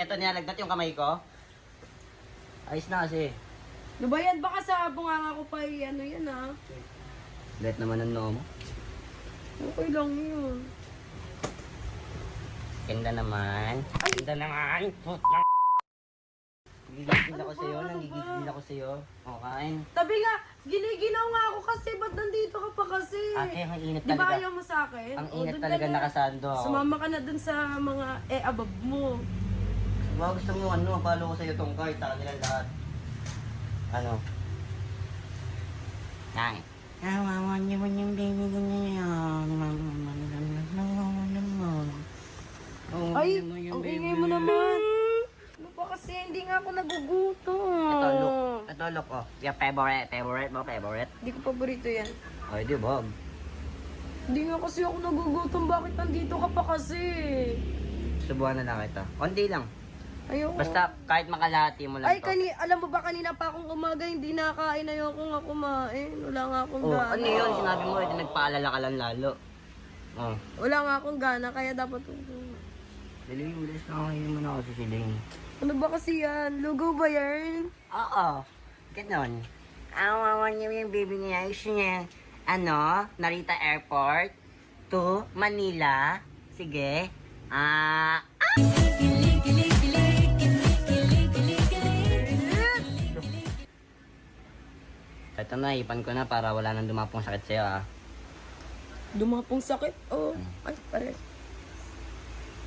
Eto, nilalagnat yung kamay ko. Ayos na kasi. Nabayad ba ka sa bunganga ko pa ano yan ah? Let naman ang noo mo. Okay lang yun. Ganda naman. Ganda naman. Putang. Nagigigil ako sa'yo. Nanggigigil ako sa'yo. O, kain. Tabi nga, giniginaw nga ako kasi, ba't nandito ka pa kasi? Ate, ang init Di ba talaga. ayaw mo sa akin? Ang O, init dun talaga ka na. nakasando ako. Sumama ka na dun sa mga above mo. Diba gusto mo ano, palo ko sa'yo tong card. Sa kanila lahat. Ano? Kain. Nawawan niyo mo yung baby ko niya. Ay, ang ingay mo naman. Ano ba kasi, hindi nga ako nagugutom. Ito, look. Ito, look, oh. Your favorite. Favorite mo, favorite. Hindi ko paborito yan. Ay, di ba? Hindi nga kasi ako nagugutom. Bakit nandito ka pa kasi? Subuhan na lang kita. Konti lang. Ayoko. Basta kahit makalahati mo lang Ay, to. alam mo ba kanina pa akong umaga, hindi nakain. Ayoko nga kumain. Wala nga akong Oh, gana. ano yun? Sinabi mo, ito nagpaalala ka lang lalo. Oh. Wala nga akong gana, kaya dapat... Siling, bilis na kayo mo na ako si Siling. Ano ba kasi yan? Lugaw ba yan? Oo. Ganon. Awawan niyo yung baby niya. Gusto niya, ano, Narita Airport to Manila. Sige. Ito na, ipan ko na para wala nang dumapong sakit sa'yo, ah. Dumapong sakit? Oo. Ay, pare.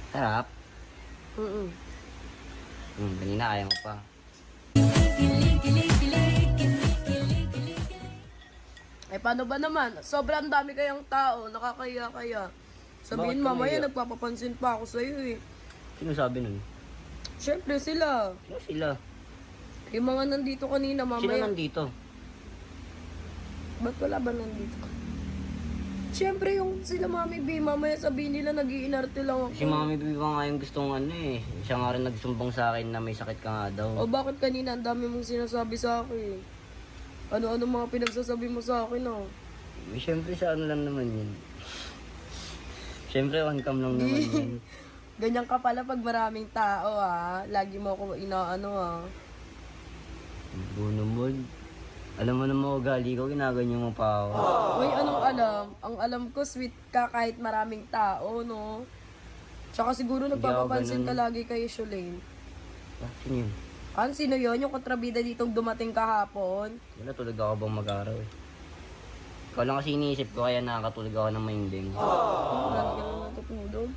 Sarap. Kanina kaya mo pa. Ay, paano ba naman? Sobrang dami kayang tao. Nakakaya kaya. Sabihin Bakit mamaya, kumaya? nagpapapansin pa ako sa'yo eh. Sino sabi nun? Siyempre sila. Sino sila? Yung mga nandito kanina, Sino mamaya. nandito? Ba't wala ba nandito? Siyempre yung sila Mami B, mamaya sabihin nila nag-iinarte lang ako. Si Mami Bibi pa nga yung gustong ano eh. Siya nga rin nagsumbong sa akin na may sakit ka nga daw. O bakit kanina ang dami mong sinasabi sa akin? Ano-ano mga pinagsasabi mo sa akin oh? Siyempre sa ano lang naman yun. Siyempre one cam lang naman yun. Ganyan ka pala pag maraming tao ah. Lagi mo ako inaano ah. Buno mo. Alam mo naman ugali ko, ginaganyan mo pa ako. Uy, anong alam? Ang alam ko, sweet ka kahit maraming tao, no? Tsaka siguro nagpapapansin ganun. ka lagi kay Shulane. Ah, sino yun? Sino yun? Yung kontrabida ditong dumating kahapon? Wala, tulog ako bang mag-araw eh. Ikaw lang kasi iniisip ko kaya nakakatulog ako ng mahimbing. Lagi ka lang natutulog.